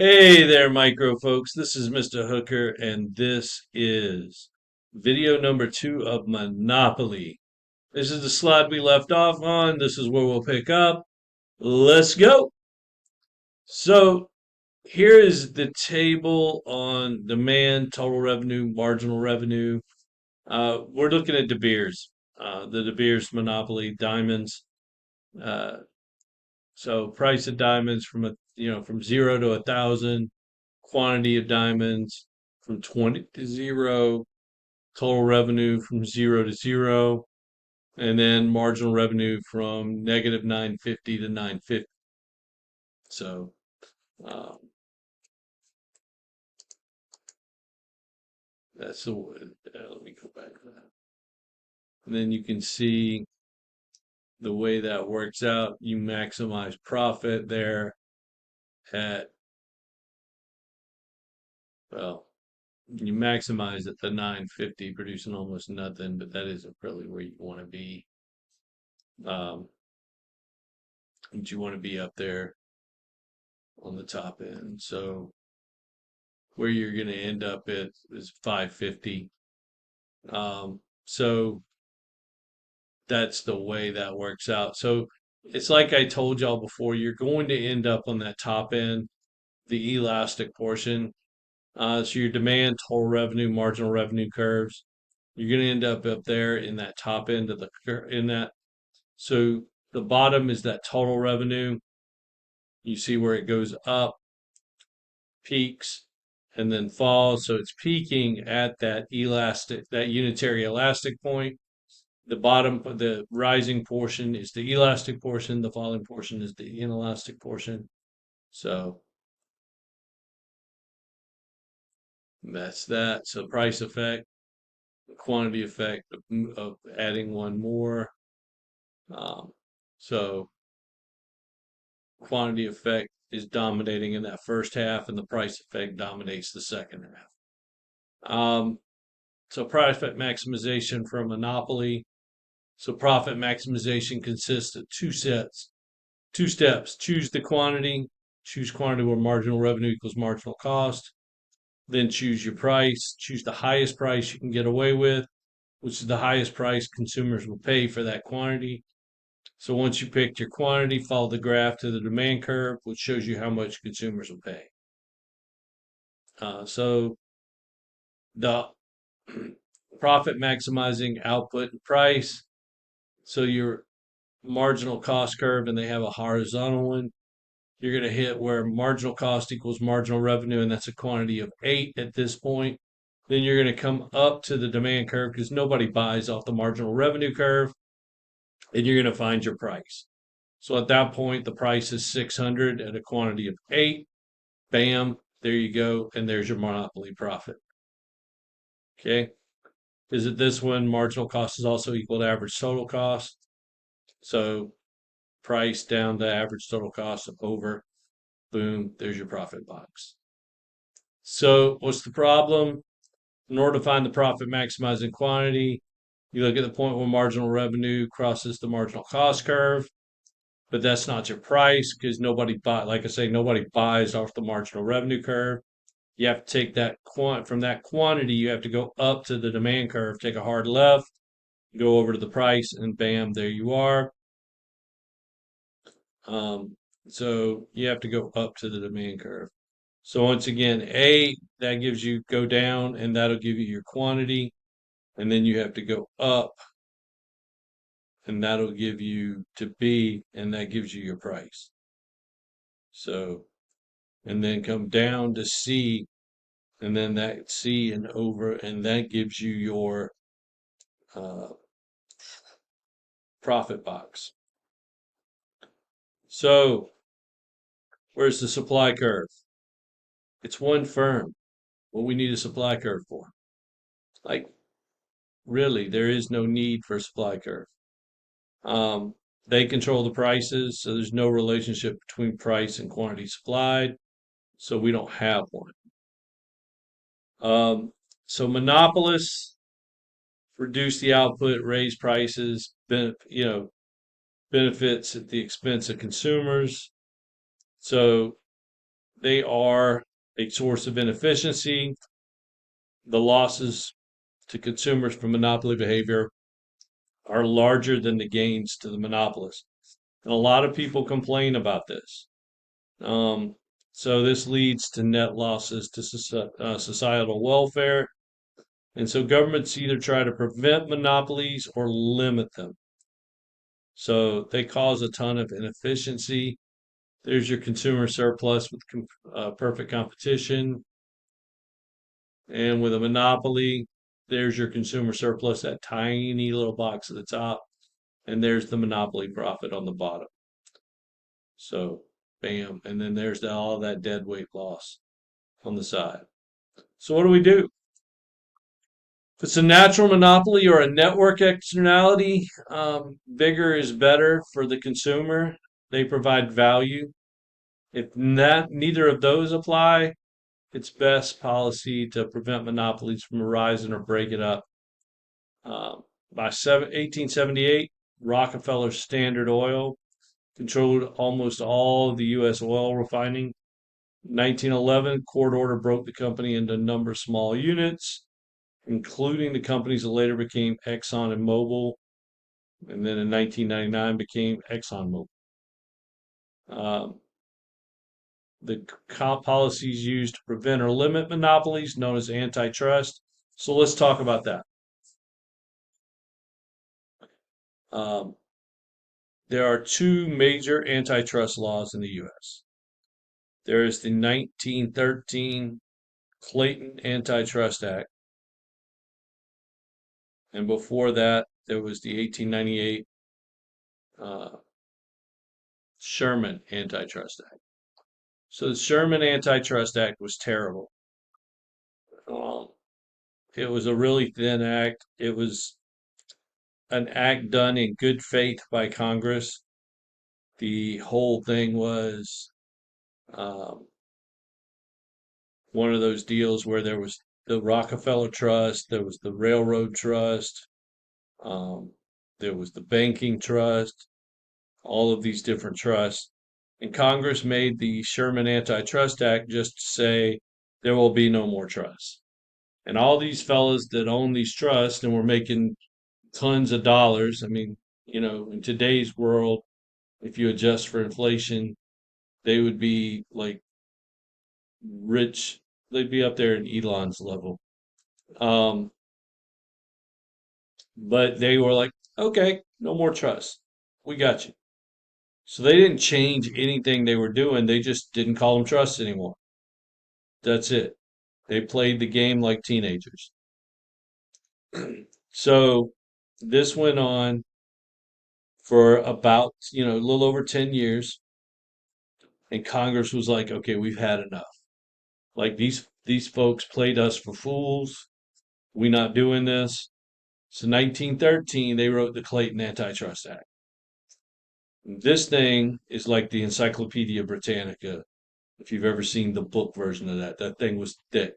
Hey there, micro folks. This is Mr. Hooker, and this is video number 2 of Monopoly. This is the slide we left off on. This is where we'll pick up. Let's go. So, here is the table on demand, total revenue, marginal revenue. We're looking at De Beers, the De Beers Monopoly diamonds. Uh, so, price of diamonds from 0 to 1,000. Quantity of diamonds from 20 to 0, total revenue from 0 to 0, and then marginal revenue from negative 950 to 950. So um, that's the let me go back to that. And then you can see the way that works out. You maximize profit there at, well, you maximize at the 950, producing almost nothing, but that isn't really where you want to be. Um, but you want to be up there on the top end. So where you're going to end up at is 550. So that's the way that works out. So it's like I told y'all before, you're going to end up on that top end, the elastic portion. So your demand, total revenue, marginal revenue curves, you're going to end up there in that top end of in that. So the bottom is that total revenue. You see where it goes up, peaks, and then falls. So it's peaking at that unitary elastic point. The bottom, the rising portion is the elastic portion. The falling portion is the inelastic portion. So that's that. So price effect, quantity effect of adding one more. Um, so quantity effect is dominating in that first half, and the price effect dominates the second half. So profit maximization for a monopoly. So profit maximization consists of two steps. Choose the quantity, choose quantity where marginal revenue equals marginal cost. Then choose your price, choose the highest price you can get away with, which is the highest price consumers will pay for that quantity. So once you picked your quantity, follow the graph to the demand curve, which shows you how much consumers will pay. So the profit maximizing output and price. So your marginal cost curve, and they have a horizontal one. You're going to hit where marginal cost equals marginal revenue, and that's a quantity of 8 at this point. Then you're going to come up to the demand curve because nobody buys off the marginal revenue curve, and you're going to find your price. So at that point, the price is 600 at a quantity of 8. Bam, there you go, and there's your monopoly profit. Okay. Is it this one? Marginal cost is also equal to average total cost. So price down to average total cost over. Boom, there's your profit box. So what's the problem? In order to find the profit maximizing quantity, you look at the point where marginal revenue crosses the marginal cost curve, but that's not your price because like I say, nobody buys off the marginal revenue curve. You have to take from that quantity, you have to go up to the demand curve, take a hard left, go over to the price, and bam, there you are. Um, so you have to go up to the demand curve. So once again, A, that gives you go down and that'll give you your quantity. And then you have to go up and that'll give you to B and that gives you your price. So, and then come down to C and then that C and over and that gives you your uh, profit box. So, where's the supply curve? It's one firm. What we need a supply curve for? Like, really, there is no need for a supply curve. Um, they control the prices, so there's no relationship between price and quantity supplied. So we don't have one. So monopolists reduce the output, raise prices, benefits at the expense of consumers. So they are a source of inefficiency. The losses to consumers from monopoly behavior are larger than the gains to the monopolist. And a lot of people complain about this. Um, so this leads to net losses to societal welfare. And so governments either try to prevent monopolies or limit them. So they cause a ton of inefficiency. There's your consumer surplus with perfect competition. And with a monopoly, there's your consumer surplus, that tiny little box at the top. And there's the monopoly profit on the bottom. So, bam. And then there's all that dead weight loss on the side. So, what do we do? If it's a natural monopoly or a network externality, bigger is better for the consumer. They provide value. If neither of those apply, it's best policy to prevent monopolies from arising or break it up. By 1878, Rockefeller Standard Oil controlled almost all of the U.S. oil refining. 1911, court order broke the company into a number of small units, including the companies that later became Exxon and Mobil, and then in 1999 became ExxonMobil. The policies used to prevent or limit monopolies, known as antitrust. So let's talk about that. Um, there are two major antitrust laws in the U.S. There is the 1913 Clayton Antitrust Act, and before that, there was the 1898 uh, Sherman Antitrust Act. So the Sherman Antitrust Act was terrible. Um, it was a really thin act. It was an act done in good faith by Congress. The whole thing was um, one of those deals where there was the Rockefeller Trust, there was the Railroad Trust, um, there was the Banking Trust, all of these different trusts. And Congress made the Sherman Antitrust Act just to say there will be no more trusts. And all these fellas that own these trusts and were making tons of dollars, I mean, in today's world, if you adjust for inflation, they would be like rich. They'd be up there in Elon's level. Um, but they were like, okay, no more trust. We got you. So they didn't change anything they were doing. They just didn't call them trusts anymore. That's it. They played the game like teenagers. So this went on for about, a little over 10 years. And Congress was like, okay, we've had enough. Like these folks played us for fools. We not doing this. So 1913, they wrote the Clayton Antitrust Act. This thing is like the Encyclopedia Britannica. If you've ever seen the book version of that thing was thick.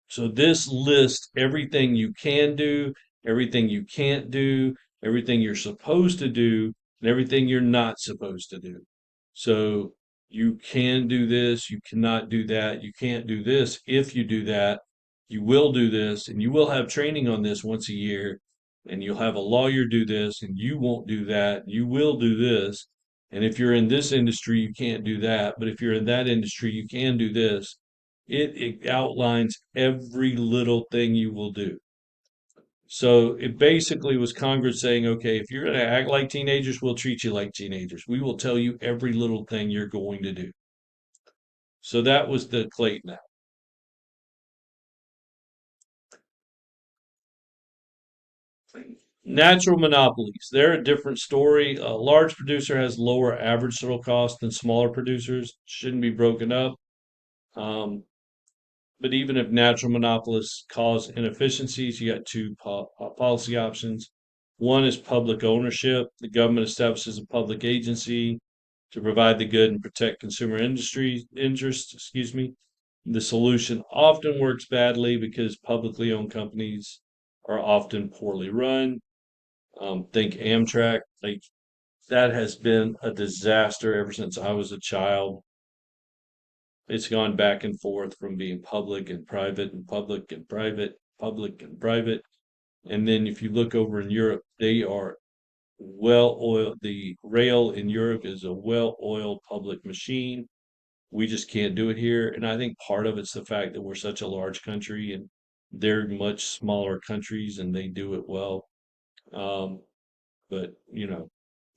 So this lists everything you can do, everything you can't do, everything you're supposed to do, and everything you're not supposed to do. So you can do this, you cannot do that, you can't do this. If you do that, you will do this, and you will have training on this once a year, and you'll have a lawyer do this, and you won't do that, you will do this. And if you're in this industry, you can't do that. But if you're in that industry, you can do this. It outlines every little thing you will do. So it basically was Congress saying, okay, if you're going to act like teenagers, we'll treat you like teenagers. We will tell you every little thing you're going to do. So that was the Clayton Act. Natural monopolies. They're a different story. A large producer has lower average total cost than smaller producers. Shouldn't be broken up. Um, But even if natural monopolists cause inefficiencies, you got two policy options. One is public ownership. The government establishes a public agency to provide the good and protect consumer industry interests. Excuse me. The solution often works badly because publicly owned companies are often poorly run. Think Amtrak. Like That has been a disaster ever since I was a child. It's gone back and forth from being public and private and public and private, public and private. And then if you look over in Europe, they are well oiled. The rail in Europe is a well oiled public machine. We just can't do it here. And I think part of it's the fact that we're such a large country and they're much smaller countries and they do it well. Um, but,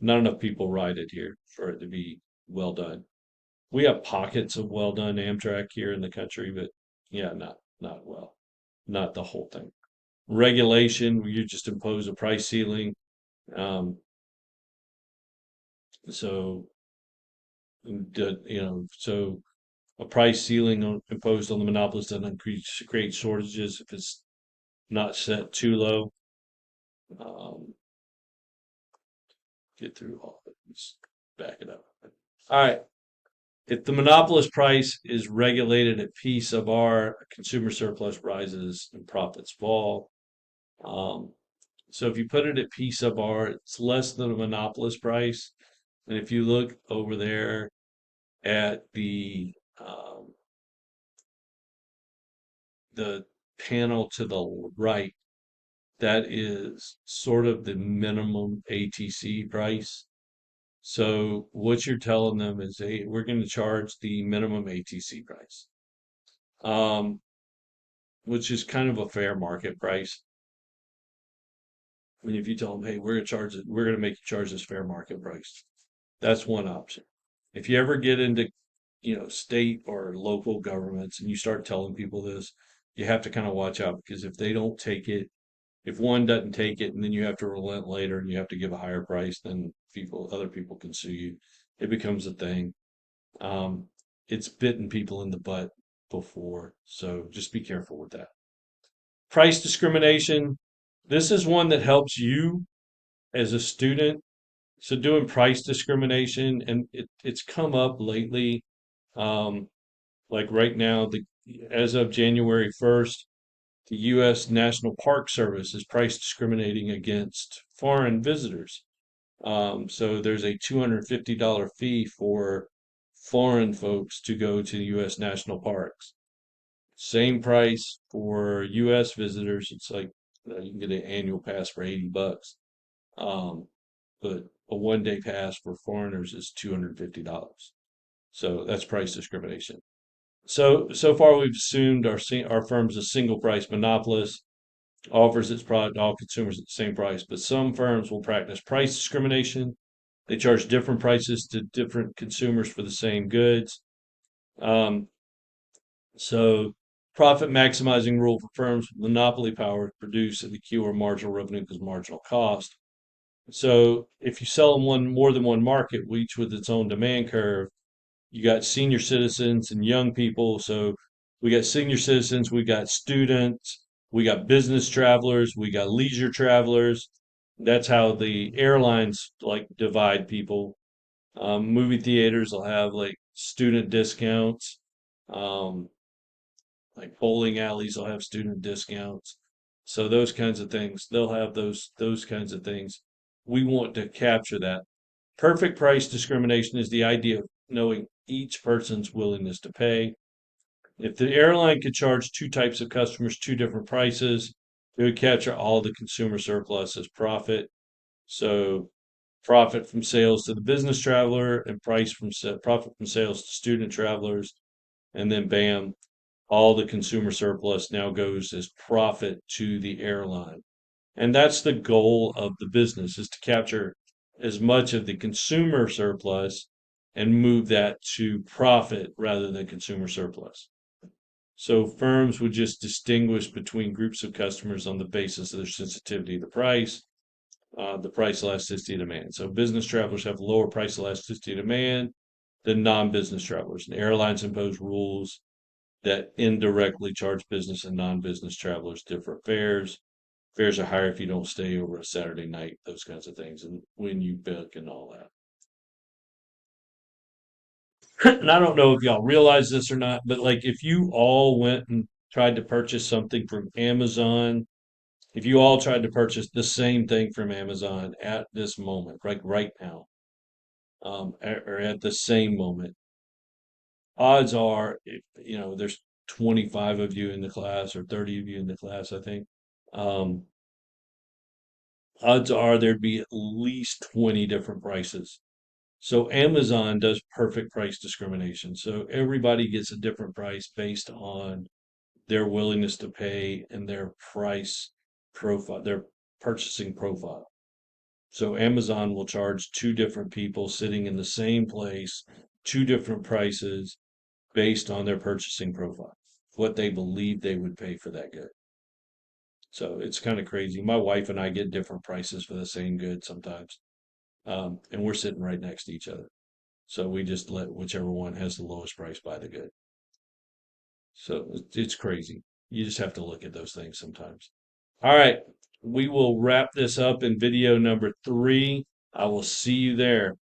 not enough people ride it here for it to be well done. We have pockets of well done Amtrak here in the country, but yeah, not well, not the whole thing. Regulation, you just impose a price ceiling. Um, so, so a price ceiling imposed on the monopolist doesn't create shortages if it's not set too low. Um, get through all of it. Let's back it up. All right. If the monopolist price is regulated at P sub R, consumer surplus rises and profits fall. Um, so if you put it at P sub R, it's less than a monopolist price. And if you look over there at the panel to the right, that is sort of the minimum ATC price. So what you're telling them is, hey, we're going to charge the minimum ATC price, um, which is kind of a fair market price. I mean, if you tell them, hey, we're going to make you charge this fair market price. That's one option. If you ever get into, state or local governments and you start telling people this, you have to kind of watch out because if they don't take it, if one doesn't take it and then you have to relent later and you have to give a higher price, then other people can sue you. It becomes a thing. Um, it's bitten people in the butt before, so just be careful with that. Price discrimination. This is one that helps you as a student. So doing price discrimination, and it's come up lately. Um, like right now, as of January 1st, the U.S. National Park Service is price discriminating against foreign visitors. So there's a $250 fee for foreign folks to go to U.S. national parks. Same price for U.S. visitors. It's like you can get an annual pass for $80. Um, but a 1 day pass for foreigners is $250. So that's price discrimination. So far we've assumed our firm's a single price monopolist, offers its product to all consumers at the same price, but some firms will practice price discrimination. They charge different prices to different consumers for the same goods. Um, so profit maximizing rule for firms with monopoly power to produce at the Q or marginal revenue because marginal cost. So if you sell in more than one market, each with its own demand curve, you got senior citizens and young people. So we got senior citizens, we got students, we got business travelers, we got leisure travelers. That's how the airlines like divide people. Movie theaters will have like student discounts. Um, like bowling alleys will have student discounts. So those kinds of things, they'll have those kinds of things. We want to capture that. Perfect price discrimination is the idea of knowing each person's willingness to pay. If the airline could charge two types of customers two different prices, it would capture all the consumer surplus as profit. So profit from sales to the business traveler and profit from sales to student travelers, and then bam, all the consumer surplus now goes as profit to the airline. And that's the goal of the business is to capture as much of the consumer surplus and move that to profit rather than consumer surplus. So firms would just distinguish between groups of customers on the basis of their sensitivity to the price elasticity of demand. So business travelers have lower price elasticity of demand than non-business travelers. And airlines impose rules that indirectly charge business and non-business travelers different fares. Fares are higher if you don't stay over a Saturday night, those kinds of things, and when you book and all that. And I don't know if y'all realize this or not, but like if you all went and tried to purchase something from Amazon, if you all tried to purchase the same thing from Amazon at this moment, like right now, or at the same moment. Odds are, if, there's 25 of you in the class or 30 of you in the class, I think. Um, Odds are there'd be at least 20 different prices. So Amazon does perfect price discrimination. So everybody gets a different price based on their willingness to pay and their price profile, their purchasing profile. So Amazon will charge two different people sitting in the same place, two different prices based on their purchasing profile, what they believe they would pay for that good. So it's kind of crazy. My wife and I get different prices for the same good sometimes. And we're sitting right next to each other. So we just let whichever one has the lowest price buy the good. So it's crazy. You just have to look at those things sometimes. All right. We will wrap this up in video number 3. I will see you there.